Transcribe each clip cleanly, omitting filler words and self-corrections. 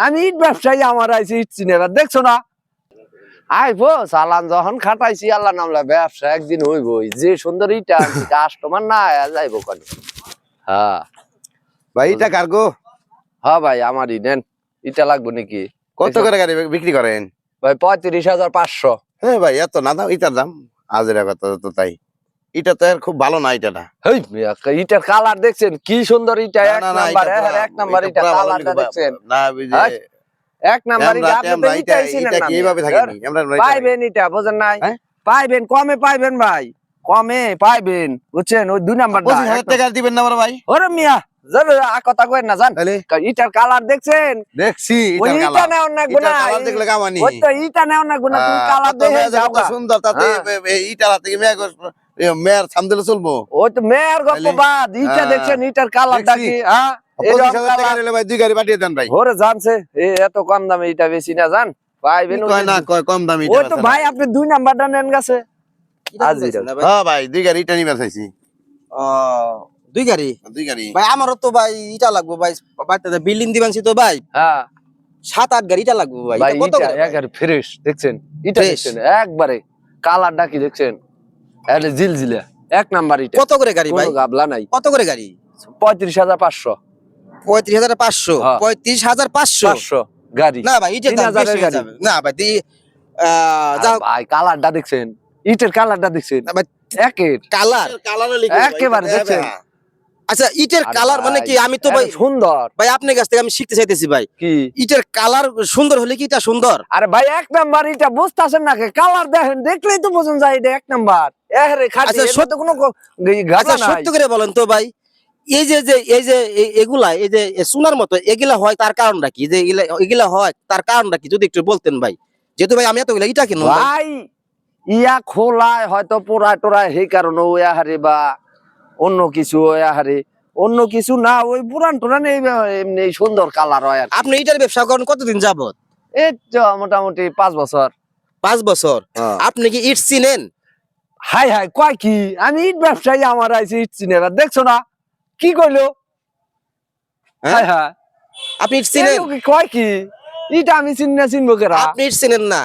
আমি ইট ব্যবসায়ী, আমার আইছি ইট চিনেবার দেখছো না। আইবো চালান যখন খাটাইছি আল্লাহ নামলা ব্যবসা একদিন হইবই। যে সুন্দর ইটা আনছি কাস্টমার না যাইবো কেন। হ্যাঁ ভাই এটা কার্গো। হ্যাঁ ভাই আমারই নেন। ইটা লাগবে নাকি? কত করে গাড়ি বিক্রি করেন ভাই 35,500। হ্যাঁ ভাই এত না দাম ইটার দাম হাজিরা কত তো তাই। এটা তো খুব ভালো না এটা। হেই মিয়া ইটার কালার দেখছেন কি সুন্দর ইটা। এক নাম্বার এক নাম্বার ইটা কালারটা দেখছেন না বুঝে এক নাম্বার ইটা। আপনি তো ইটাই চিনেন না কিভাবে থাকেনি আমরা পাইবেন ইটা বুঝেন নাই? পাইবেন কমে পাইবেন ভাই, কমে পাইবেন বুঝছেন। ওই 2 নাম্বার 25,000 টাকা দিবেন না ভাই? ওরে মিয়া যাবে কথা কইেন না জান। ইটার কালার দেখছেন? দেখছি ওই ইটা নেও না গুনা। কালার দেখলে কামানি। ওই তো ইটা নেও না গুনা, তুমি কালার দেখে যাও। কত সুন্দর তাতে ইটা থেকে মেয়ার সামনে চলবো। ওই তো মেয়ার গপ্প বাদ ইটা দেখছেন ইটার কালারটা কি? হ্যাঁ 25,000 টাকা নিলে ভাই 2 গাড়ি পাঠিয়ে দেন ভাই। ওরে জানছে এত কম দামে ইটা বেশি না জান পাইবেন। কয় না কয় কম দামি ওই তো ভাই আপনি 2 নাম্বারটা নেন গেছে। হ্যাঁ ভাই 2 গাড়ি ইটা নিবার চাইছি। ও 2 গাড়ি ভাই আমারও তো ভাই ইটা লাগবে ভাই। বাড়িতে বিল্ডিং দিবানছি তো ভাই। হ্যাঁ 7-8 গাড়ি ইটা লাগবে ভাই। ভাই কত করে? একবারে ফ্রেশ দেখছেন ইটা দেখছেন একবারে কালারটা কি দেখছেন? এটা জিলজিলা এক নাম্বার ইটা। কত করে গাড়ি ভাই? কোনো গাবলা নাই। কত করে গাড়ি? 35,500। 35,500 হ্যাঁ। 35,500 500 গাড়ি না ভাই ইটা দাম 3,000 বেশি হয়ে যাবে। না ভাই যাও ভাই কালারটা দেখছেন ইটের কালারটা দেখছেন না ভাই একের কালার একেবারে দেখছেন। আচ্ছা ইটের কালার মানে কি? আমি তো ভাই সুন্দর ভাই আপনার কাছ থেকে আমি শিখতে চাইতেছি ভাই। কি ইটের কালার সুন্দর হলে কি এটা সুন্দর? আরে ভাই এক নাম্বার ইটা বুঝতাছেন না কালার দেখেন দেখলেই তো বোঝেন যায় এটা এক নাম্বার। এরে খাটি আচ্ছা, সত্য কোনো আচ্ছা সত্যি করে বলেন তো ভাই, এই যে এগুলা এই যে সোনার মতো এগুলা হয় তার কারণটা কি? যে এগুলা হয় তার কারণটা কি যদি একটু বলতেন ভাই। যেহেতু ভাই আমি এতগুলা ইটা কিনবো ভাই ইয়া খোলায় হয়তো পোড়ায় টোড়ায় সেই কারণে ওই আহারে বা অন্য কিছু ওই আহারে অন্য কিছু না ওই পুরান টোরান এমনি সুন্দর কালার হয়। আর আপনি ইটার ব্যবসা করেন কতদিন যাবত? এই তো মোটামুটি 5 বছর। 5 বছর। আপনি কি ইট চিনেন? হাই হাই কয় কি? আমি ইট ব্যবসায়ী, আমার আইছি ইট চিনেবার দেখছো না কি কইলো? হাই হাই আপনি ইট চিনেন? কয় কি ইটা আমি চিনবো কেরা? আপনি ইট চিনেন না?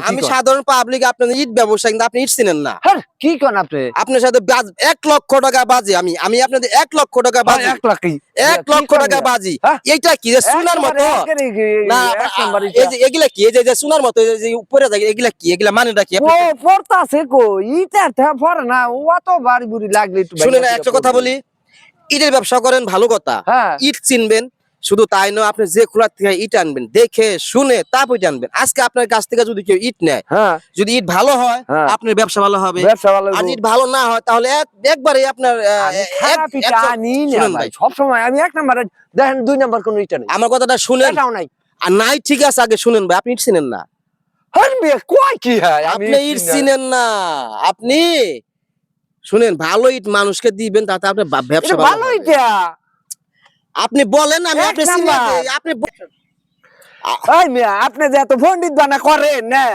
আমি সাধারণ পাবলিক, আপনি ইট ব্যবসায়ী কিন্তু আপনি ইট চিনেন না। কি কোন আপনি? আপনার সাথে 1 লক্ষ টাকা বাজি আমি আপনাদের 1 লক্ষ টাকা বাজি। 1 লাখ 1 লক্ষ টাকা বাজি। এইটা কি সোনার মতো? না এই যে এগুলা কি? এই যে সোনার মতো যে উপরে যায় এগুলা কি? এগুলা মানেটা কি? ও পড়তাছে কো ইটা তা পড়ে না ও তো বাড়ি বুড়ি লাগলে একটু শুনেন একটা কথা বলি, ইটের ব্যবসা করেন ভালো কথা। ইট চিনবেন শুধু তাই নয়, আপনি যে খোলার থেকে ইট আনবেন দেখে শুনে তারপর আনবেন। আজকে আপনার কাছ থেকে যদি কেউ ইট নেয়, যদি ইট ভালো হয় আপনার ব্যবসা ভালো হবে, আর ইট ভালো না হয় তাহলে একবারে আপনার সব সময় আমি 1 নাম্বার দেখেন 2 নাম্বার কোন ইটা নেই। আমার কথাটা শুনেন। এটাও নাই। আর নাই ঠিক আছে আগে শুনেন ভাই, আপনি ইট চিনেন না। কয় কি হয়? আপনি ইট চিনেন না। আপনি শুনেন ভালো ইট মানুষকে দিবেন তাতে আপনার ব্যবসা ভালো ইটা। আপনি বলেন আমি আপনি চিনি আপনি এই মিয়া আপনি যে এত পণ্ডিত বানা করেন না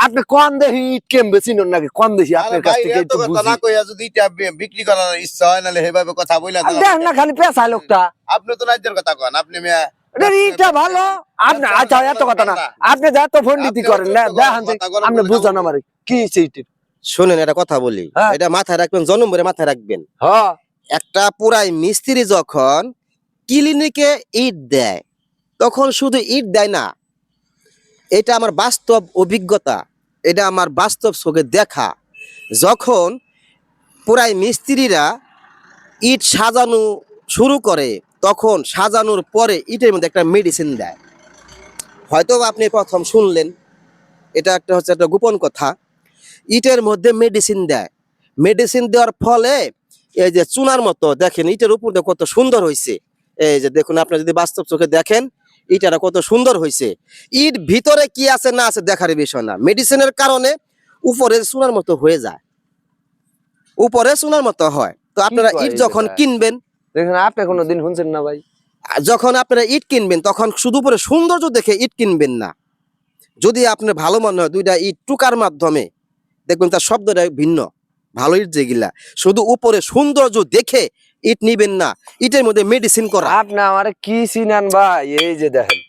আপনি কম দেখি ইট কেমবে চিনুন নাকি কম দেখি আপনার কাছ থেকে একটু বুঝি। না কইয়া যদি ইটা বিক্রি করার ইচ্ছা হয় নালে হেভাবে কথা বইলা দাও। দেখ না খালি পেশা লোকটা। আপনি তো নাইদের কথা কন। আপনি মিয়া ইটা ভালো আপনি আচ্ছা এত কথা না আপনি যে এত পণ্ডিতি করেন না দেখেন আপনি বুঝান আমারে কি সেইটা। শুনেন একটা কথা বলি, এটা মাথায় রাখবেন, জন্ম ভরে মাথায় রাখবেন। হ্যাঁ একটা পুরাই মিস্ত্রি যখন ক্লিনিকে ইট দেয় তখন শুধু ইট দেয় না, এটা আমার বাস্তব অভিজ্ঞতা, এটা আমার বাস্তব চোখে দেখা। যখন পুরাই মিস্ত্রিরা ইট সাজানো শুরু করে তখন সাজানোর পরে ইটের মধ্যে একটা মেডিসিন দেয়। হয়তো আপনি প্রথম শুনলেন, এটা একটা হচ্ছে একটা গোপন কথা। ইটের মধ্যে মেডিসিন দেয়, মেডিসিন দেওয়ার ফলে এই যে চুনার মতো দেখেন ইটের উপর দিয়ে কত সুন্দর হয়েছে। এই যে দেখুন আপনি যদি বাস্তব চোখে দেখেন ইটাটা কত সুন্দর হয়েছে। ইট ভিতরে কি আছে না আছে দেখার বিষয় না, মেডিসিনের কারণে উপরে চুনার মতো হয়ে যায়, উপরে চুনার মতো হয়। তো আপনারা ইট যখন কিনবেন, দেখেন আপনি কোনোদিন শুনছেন না ভাই, যখন আপনারা ইট কিনবেন তখন শুধু উপরে সৌন্দর্য দেখে ইট কিনবেন না। যদি আপনার ভালো মনে হয় 2টা ইট টুকার মাধ্যমে দেখবেন তার শব্দটা ভিন্ন। ভালো ইট যেগুলা শুধু উপরে সৌন্দর্য দেখে ইট নিবেন না, ইটের মধ্যে মেডিসিন করা। আপনি আমারে কি চিনেন ভাই? এই যে দেখেন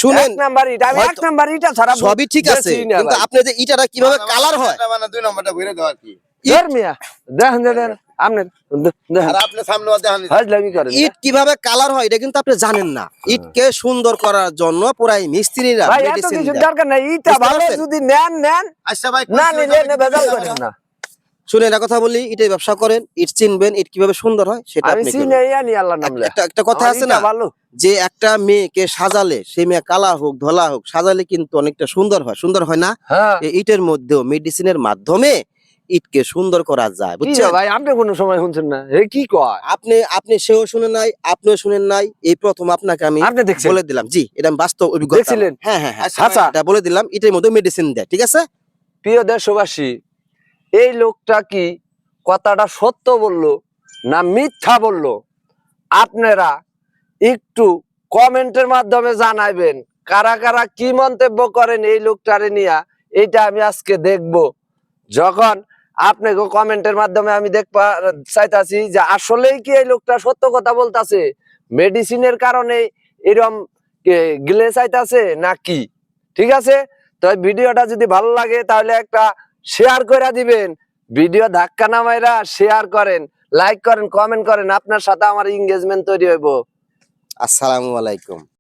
শুনেন, এক নাম্বার ইট, আমি এক হয়তো- নাম্বার ইটা ছাড়া সবই ঠিক আছে, বেশি না কিন্তু ভাই। আপনি যে ইটাটা কিভাবে কালার হয়, মানে 2 নম্বরটা ঘুরে দাও আর কি। ধর মিয়া, দেখেন দেখেন আপনি দেখেন আর আপনি সামনে দেখান ফাজলামি করেন না। ইট কিভাবে কালার হয় এটা কিন্তু আপনি জানেন না। ইটকে সুন্দর করার জন্য পুরাই মিস্ত্রিরা ভাই এত মেডিসিন কিছু দেয়। দরকার নাই, ইটা বুঝতে ভালো পারছেন? যদি নেন নেন, আচ্ছা ভাই না নিলে ভেজাল করেন না। শুনেন, একটা কথা বলি, ইটের ব্যবসা করেন, ইট চিনবেন, ইট কিভাবে সুন্দর হয় সেটা আমি আপনি চিনে করবেন। আনি আল্লাহর নাম লয়ে। একটা কথা আমার আছে ইটা না, ভালো। যে একটা মেয়েকে সাজালে, সেই মেয়ে কালা হোক ধলা হোক, সাজালে কিন্তু অনেকটা সুন্দর হয়, সুন্দর হয় না? হ্যাঁ এই ইটের মধ্যেও মেডিসিনের মাধ্যমে ইটকে সুন্দর করা যায়, কি বুঝছেন? রে ভাই, আপনি কোনো সময় শুনছেন না? এ কি কয়? আপনি আপনি সেও শুনেন নাই, আপনিও শুনেন নাই, এই প্রথম আপনাকে আমি আপনি দেখছেন? বলে দিলাম। জি, এটা আমি বাস্তব অভিজ্ঞতা। দেখছিলেন? হ্যাঁ হ্যাঁ হ্যাঁ, আচ্ছা এটা বলে দিলাম, এটার মধ্যে মেডিসিন দেয়, ঠিক আছে? প্রিয় দেশবাসী, এই লোকটা কি কথাটা সত্য বললো না মিথ্যা বললো, আপনারা একটু কমেন্টের মাধ্যমে জানাবেন। কারা কারা কি মন্তব্য করেন এই লোকটারে নিয়া, এটা আমি আজকে দেখব। যখন আপনাকে কমেন্টের মাধ্যমে আমি দেখবা চাইতাছি যে আসলেই কি এই লোকটা সত্য কথা বলতাছে, মেডিসিনের কারণে এরম গিলে চাইতাছে নাকি। ঠিক আছে, তো এই ভিডিওটা যদি ভালো লাগে তাহলে একটা শেয়ার করে দিবেন। ভিডিও ধাক্কা না মাইরা শেয়ার করেন, লাইক করেন, কমেন্ট করেন, আপনার সাথে আমার এনগেজমেন্ট তৈরি হইব। আসসালামু আলাইকুম।